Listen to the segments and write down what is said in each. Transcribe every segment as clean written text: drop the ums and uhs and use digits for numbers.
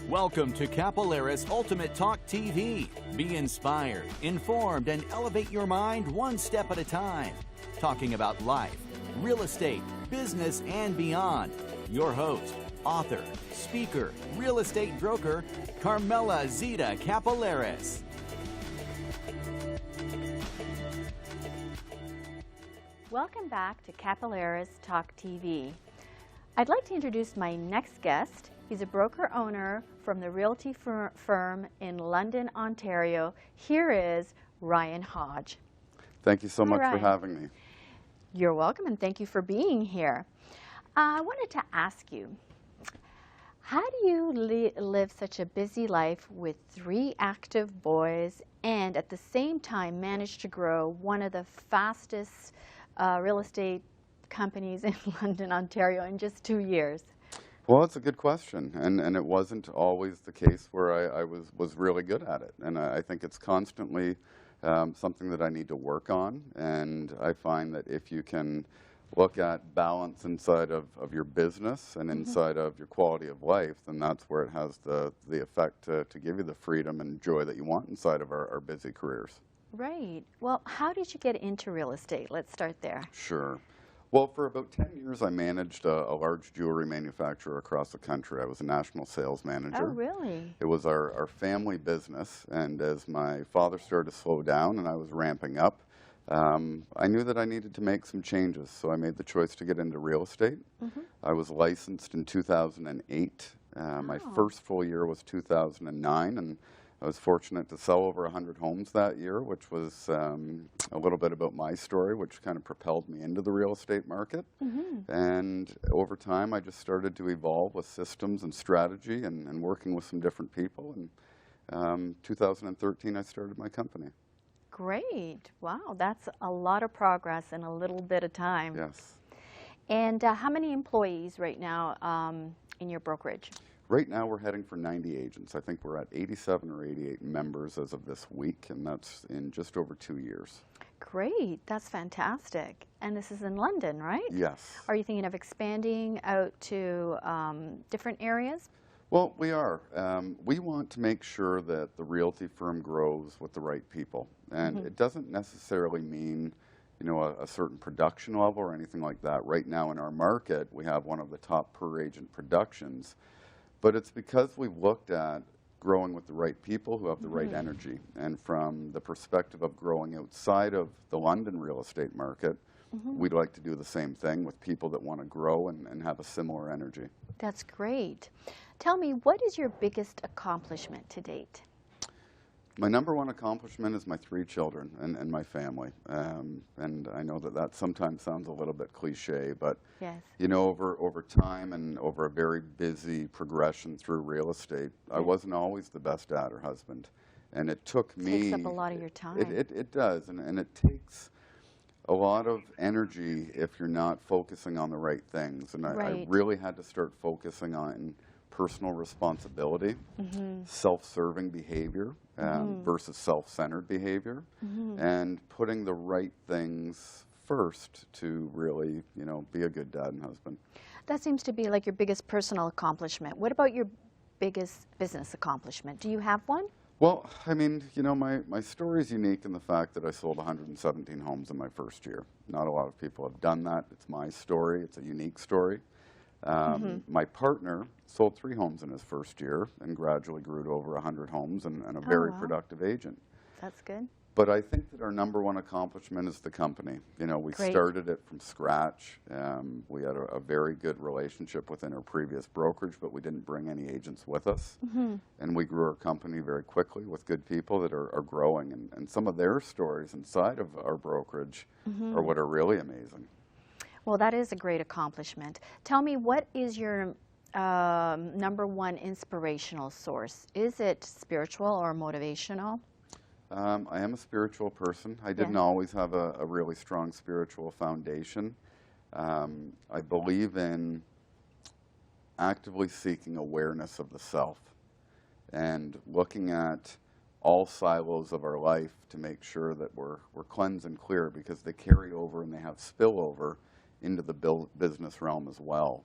Welcome to Kapeleris Ultimate Talk TV. Be inspired, informed, and elevate your mind one step at a time. Talking about life, real estate, business, and beyond. Your host, author, speaker, real estate broker, Carmela Zita Kapeleris. Welcome back to Kapeleris Talk TV. I'd like to introduce my next guest. He's a broker-owner from the Realty Firm in London, Ontario. Here is Ryan Hodge. Thank you so much for having me. You're welcome, and thank you for being here. I wanted to ask you, how do you live such a busy life with 3 active boys and at the same time manage to grow one of the fastest real estate companies in London, Ontario in just 2 years? Well, it's a good question, and it wasn't always the case where I was really good at it. And I think it's constantly something that I need to work on, and I find that if you can look at balance inside of your business and inside of your quality of life, then that's where it has the effect to give you the freedom and joy that you want inside of our busy careers. Right. Well, how did you get into real estate? Let's start there. Sure. Well, for about 10 years, I managed a large jewelry manufacturer across the country. I was a national sales manager. Oh, really? It was our family business, and as my father started to slow down and I was ramping up, I knew that I needed to make some changes, so I made the choice to get into real estate. I was licensed in 2008. My first full year was 2009, and I was fortunate to sell over 100 homes that year, which was a little bit about my story, which kind of propelled me into the real estate market. And over time, I just started to evolve with systems and strategy and working with some different people. And 2013, I started my company. Great. Wow, that's a lot of progress in a little bit of time. Yes. And how many employees right now in your brokerage? Right now, we're heading for 90 agents. I think we're at 87 or 88 members as of this week, and that's in just over 2 years. Great. That's fantastic. And this is in London, right? Yes. Are you thinking of expanding out to different areas? Well, we are. We want to make sure that the realty firm grows with the right people. And it doesn't necessarily mean, you know, a certain production level or anything like that. Right now in our market, we have one of the top per agent productions. But it's because we've looked at growing with the right people who have the right energy. And from the perspective of growing outside of the London real estate market, we'd like to do the same thing with people that want to grow and have a similar energy. That's great. Tell me, what is your biggest accomplishment to date? My number one accomplishment is my 3 children and my family. And I know that sometimes sounds a little bit cliche, but you know, over time and over a very busy progression through real estate, I wasn't always the best dad or husband. And it took me... It takes up a lot of your time. It does, and it takes a lot of energy if you're not focusing on the right things. And I really had to start focusing on personal responsibility, self-serving behavior versus self-centered behavior, and putting the right things first to really, you know, be a good dad and husband. That seems to be like your biggest personal accomplishment. What about your biggest business accomplishment? Do you have one? Well, I mean, you know, my story is unique in the fact that I sold 117 homes in my first year. Not a lot of people have done that. It's my story. It's a unique story. My partner sold 3 homes in his first year and gradually grew to over 100 homes and a very productive agent. That's good. But I think that our number one accomplishment is the company. You know, we started it from scratch. We had a very good relationship within our previous brokerage, but we didn't bring any agents with us. And we grew our company very quickly with good people that are growing. And some of their stories inside of our brokerage are what are really amazing. Well, that is a great accomplishment. Tell me, what is your number one inspirational source? Is it spiritual or motivational? I am a spiritual person. I didn't always have a really strong spiritual foundation. I believe in actively seeking awareness of the self and looking at all silos of our life to make sure that we're cleansed and clear, because they carry over and they have spillover into the business realm as well.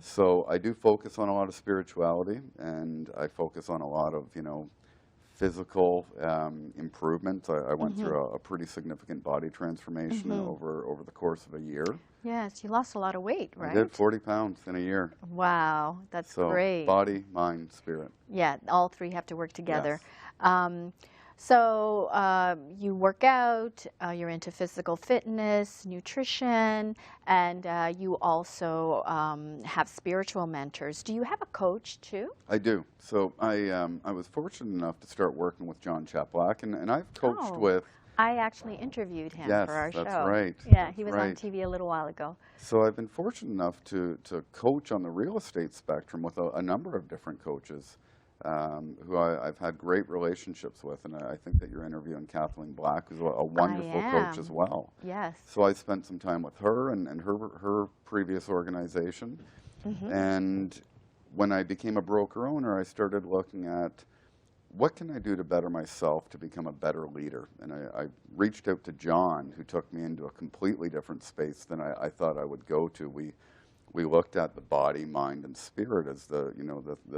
So I do focus on a lot of spirituality, and I focus on a lot of, you know, physical improvements. I went through a pretty significant body transformation over the course of a year. Yes, you lost a lot of weight, right? I did 40 pounds in a year. Wow, that's great. Body, mind, spirit. Yeah, all three have to work together. Yes. So you work out, you're into physical fitness, nutrition, and you also have spiritual mentors. Do you have a coach too? I do. So I was fortunate enough to start working with John Chaplack, and I've coached with... I actually interviewed him for our show. Yes, that's right. Yeah, he was on TV a little while ago. So I've been fortunate enough to coach on the real estate spectrum with a number of different coaches who I've had great relationships with, and I think that you're interviewing Kathleen Black, who's a wonderful coach as well. Yes. So I spent some time with her and her previous organization, and when I became a broker owner, I started looking at what can I do to better myself to become a better leader? And I reached out to John, who took me into a completely different space than I thought I would go to. We looked at the body, mind, and spirit as the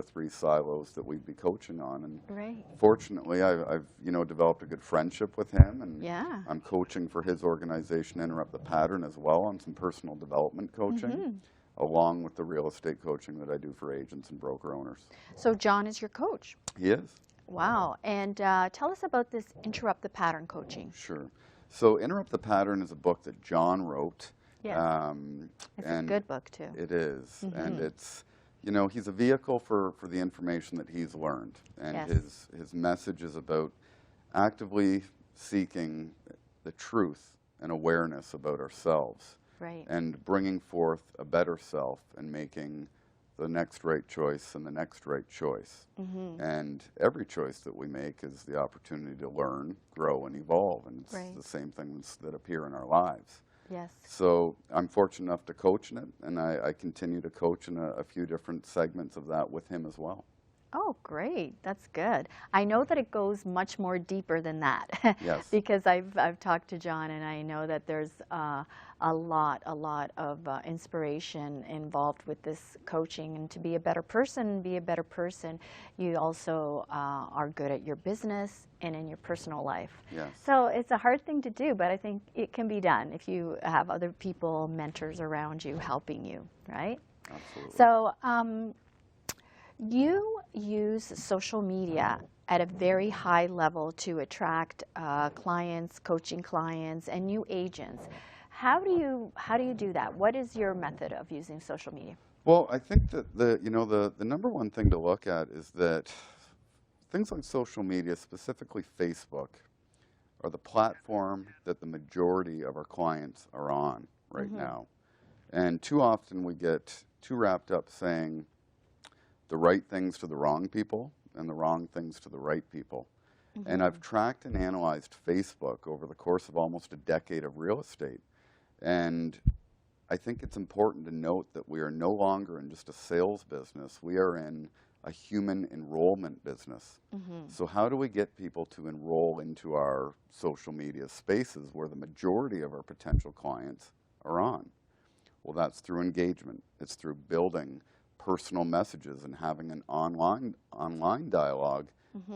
three silos that we'd be coaching on. And fortunately, I've developed a good friendship with him, and I'm coaching for his organization, Interrupt the Pattern, as well, on some personal development coaching, along with the real estate coaching that I do for agents and broker owners. So John is your coach? He is. Wow. And tell us about this Interrupt the Pattern coaching. Sure. So Interrupt the Pattern is a book that John wrote. Yes. It's a good book, too. It is. And it's, you know, he's a vehicle for the information that he's learned. And his message is about actively seeking the truth and awareness about ourselves. Right. And bringing forth a better self and making the next right choice and the next right choice. And every choice that we make is the opportunity to learn, grow, and evolve. And it's the same things that appear in our lives. Yes. So I'm fortunate enough to coach in it, and I continue to coach in a few different segments of that with him as well. Oh, great. That's good. I know that it goes much more deeper than that. Yes. Because I've talked to John, and I know that there's a lot of inspiration involved with this coaching. And to be a better person, you also are good at your business and in your personal life. Yes. So it's a hard thing to do, but I think it can be done if you have other people, mentors around you helping you, right? Absolutely. So you use social media at a very high level to attract clients, coaching clients, and new agents. How do you do that? What is your method of using social media? Well, I think that the number one thing to look at is that things like social media, specifically Facebook, are the platform that the majority of our clients are on right now. And too often we get too wrapped up saying the right things to the wrong people and the wrong things to the right people. And I've tracked and analyzed Facebook over the course of almost a decade of real estate. And I think it's important to note that we are no longer in just a sales business. We are in a human enrollment business. So how do we get people to enroll into our social media spaces where the majority of our potential clients are on? Well, that's through engagement. It's through building personal messages and having an online dialogue,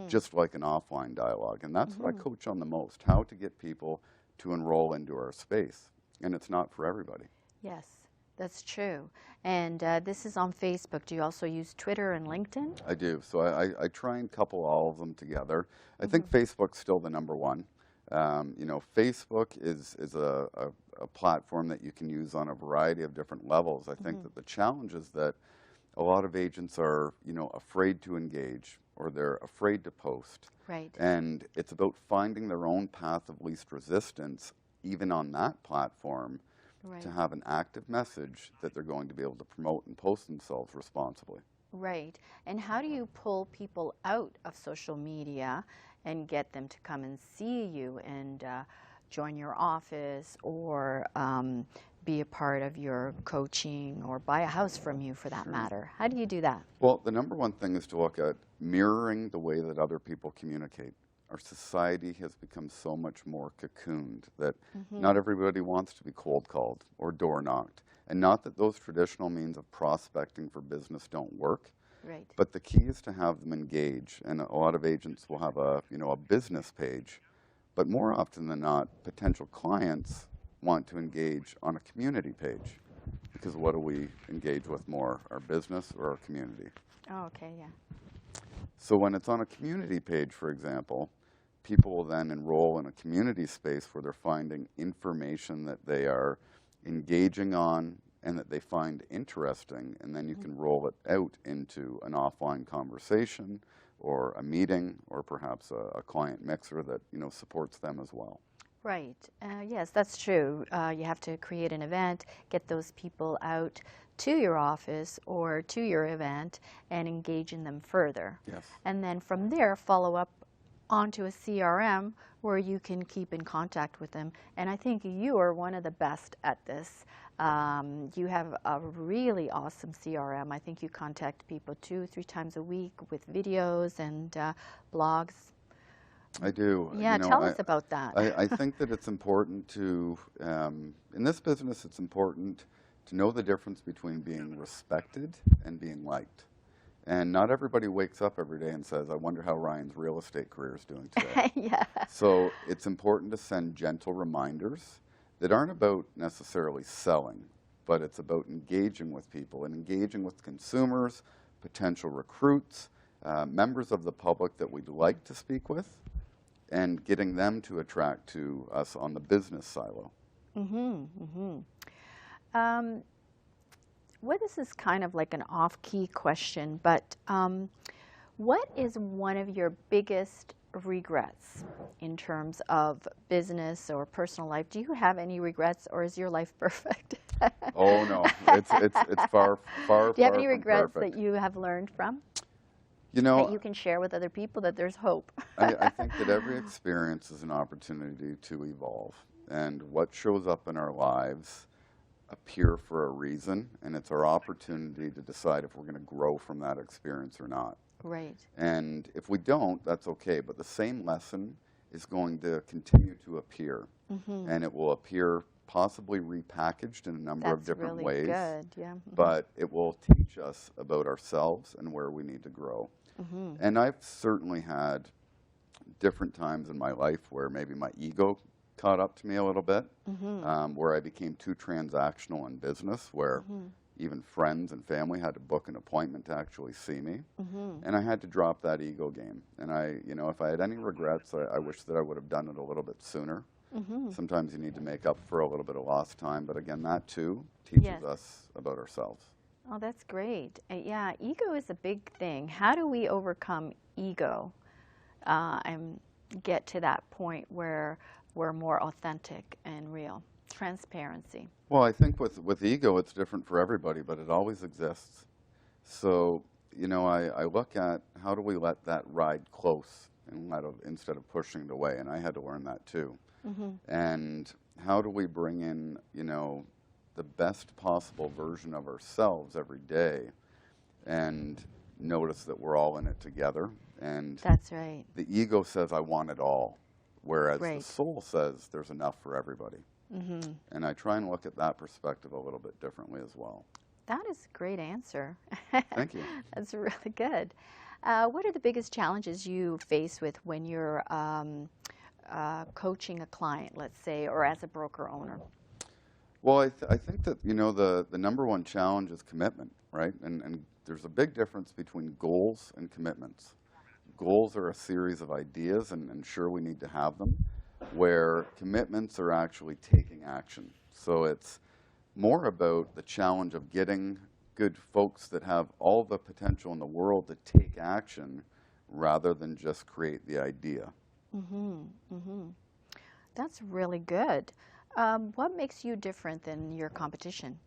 just like an offline dialogue. And that's what I coach on the most, how to get people to enroll into our space. And it's not for everybody. Yes, that's true. And this is on Facebook. Do you also use Twitter and LinkedIn? I do. So I try and couple all of them together. I think Facebook's still the number one. You know, Facebook is a platform that you can use on a variety of different levels. I think that the challenge is that a lot of agents are, you know, afraid to engage, or they're afraid to post. Right. And it's about finding their own path of least resistance, even on that platform, to have an active message that they're going to be able to promote and post themselves responsibly. Right. And how do you pull people out of social media and get them to come and see you and join your office, or be a part of your coaching, or buy a house from you for that matter? How do you do that? Well, the number one thing is to look at mirroring the way that other people communicate. our society has become so much more cocooned that not everybody wants to be cold called or door knocked. And not that those traditional means of prospecting for business don't work, Right. but the key is to have them engage. And a lot of agents will have a, a business page, but more often than not, potential clients want to engage on a community page. Because what do we engage with more, our business or our community? Oh, okay, yeah. So when it's on a community page, for example, people will then enroll in a community space where they're finding information that they are engaging on and that they find interesting, and then you can roll it out into an offline conversation or a meeting or perhaps a client mixer that supports them as well. Right. Yes, that's true. You have to create an event, get those people out to your office or to your event and engage in them further. Yes. And then from there, follow up onto a CRM where you can keep in contact with them. And I think you are one of the best at this. You have a really awesome CRM. I think you contact people 2-3 times a week with videos and blogs. I do. Yeah, tell us about that. I think that it's important to, in this business, it's important to know the difference between being respected and being liked. And not everybody wakes up every day and says, I wonder how Ryan's real estate career is doing today. Yeah. So it's important to send gentle reminders that aren't about necessarily selling, but it's about engaging with people and engaging with consumers, potential recruits, members of the public that we'd like to speak with, and getting them to attract to us on the business silo. Well, this is kind of like an off-key question, but what is one of your biggest regrets in terms of business or personal life? Do you have any regrets, or is your life perfect? Oh no, it's far Do you have any from regrets perfect. that you have learned from? You know, That you can share with other people, that there's hope. I think that every experience is an opportunity to evolve, and what shows up in our lives appear for a reason, and it's our opportunity to decide if we're going to grow from that experience or not. Right. And if we don't, that's okay, but the same lesson is going to continue to appear, and it will appear possibly repackaged in a number of different really ways. Good. Yeah. But it will teach us about ourselves and where we need to grow. And I've certainly had different times in my life where maybe my ego caught up to me a little bit, where I became too transactional in business, where even friends and family had to book an appointment to actually see me. And I had to drop that ego game. And if I had any regrets, I wish that I would have done it a little bit sooner. Sometimes you need to make up for a little bit of lost time, but again, that too teaches us about ourselves. Oh, that's great. Yeah, ego is a big thing. How do we overcome ego and get to that point where we're more authentic and real? Transparency. Well, I think with ego, it's different for everybody, but it always exists. So, I look at how do we let that ride close and instead of pushing it away, and I had to learn that too. And how do we bring in, the best possible version of ourselves every day and notice that we're all in it together. And that's right. The ego says, I want it all, whereas Right. the soul says there's enough for everybody. And I try and look at that perspective a little bit differently as well. That is a great answer. Thank you. That's really good. What are the biggest challenges you face with when you're coaching a client, let's say, or as a broker owner? Well, I think that, the number one challenge is commitment, right? And there's a big difference between goals and commitments. Goals are a series of ideas, and sure, we need to have them, where commitments are actually taking action. So it's more about the challenge of getting good folks that have all the potential in the world to take action rather than just create the idea. That's really good. What makes you different than your competition?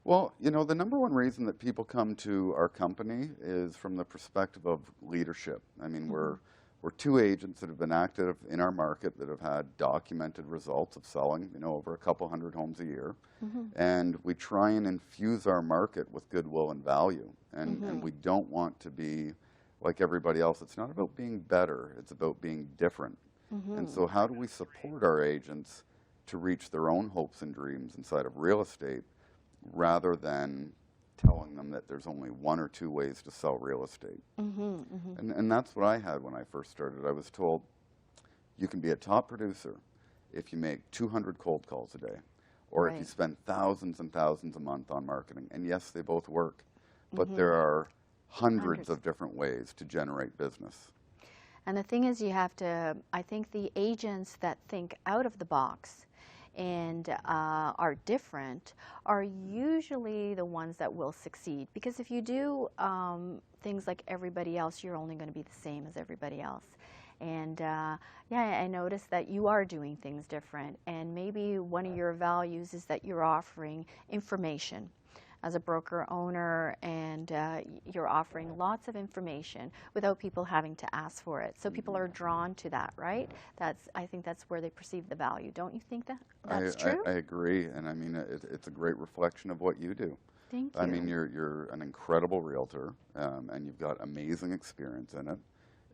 Well, the number one reason that people come to our company is from the perspective of leadership. I mean, we're two agents that have been active in our market that have had documented results of selling, over a couple hundred homes a year. And we try and infuse our market with goodwill and value. And we don't want to be like everybody else. It's not about being better, it's about being different. And so how do we support our agents to reach their own hopes and dreams inside of real estate rather than telling them that there's only one or two ways to sell real estate? And that's what I had when I first started. I was told you can be a top producer if you make 200 cold calls a day, or if you spend thousands and thousands a month on marketing. And yes, they both work, but there are hundreds of different ways to generate business. And the thing is, you have to, I think the agents that think out of the box and are different are usually the ones that will succeed. Because if you do things like everybody else, you're only going to be the same as everybody else. And yeah, I noticed that you are doing things different. And maybe one of your values is that you're offering information as a broker owner, and you're offering lots of information without people having to ask for it. So people are drawn to that, right? I think that's where they perceive the value. Don't you think that that's true? I agree, and I mean, it's a great reflection of what you do. Thank you. I mean, you're an incredible realtor, and you've got amazing experience in it.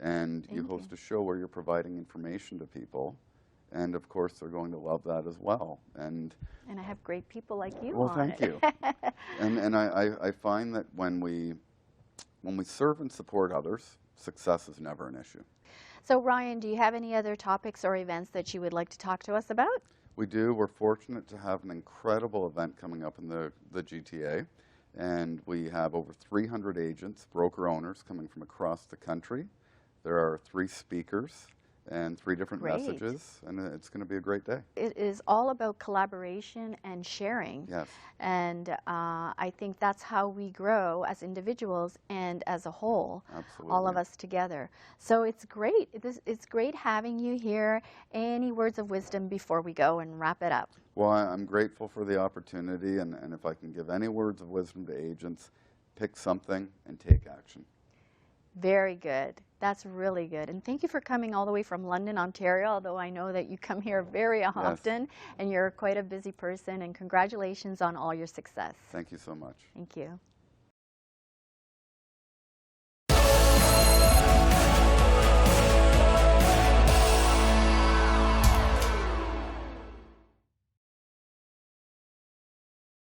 And you host a show where you're providing information to people. And of course, they're going to love that as well. And I have great people like you well, on thank you. And I find that when we serve and support others, success is never an issue. So Ryan, do you have any other topics or events that you would like to talk to us about? We do. We're fortunate to have an incredible event coming up in the GTA. And we have over 300 agents, broker owners coming from across the country. There are 3 speakers and 3 different messages, and it's going to be a great day. It is all about collaboration and sharing. Yes. And I think that's how we grow as individuals and as a whole. Absolutely. All of us together. So it's great. It's great having you here. Any words of wisdom before we go and wrap it up? Well, I'm grateful for the opportunity, and if I can give any words of wisdom to agents, pick something and take action. Very good. That's really good. And thank you for coming all the way from London, Ontario, although I know that you come here very often, and you're quite a busy person, and congratulations on all your success. Thank you so much. Thank you.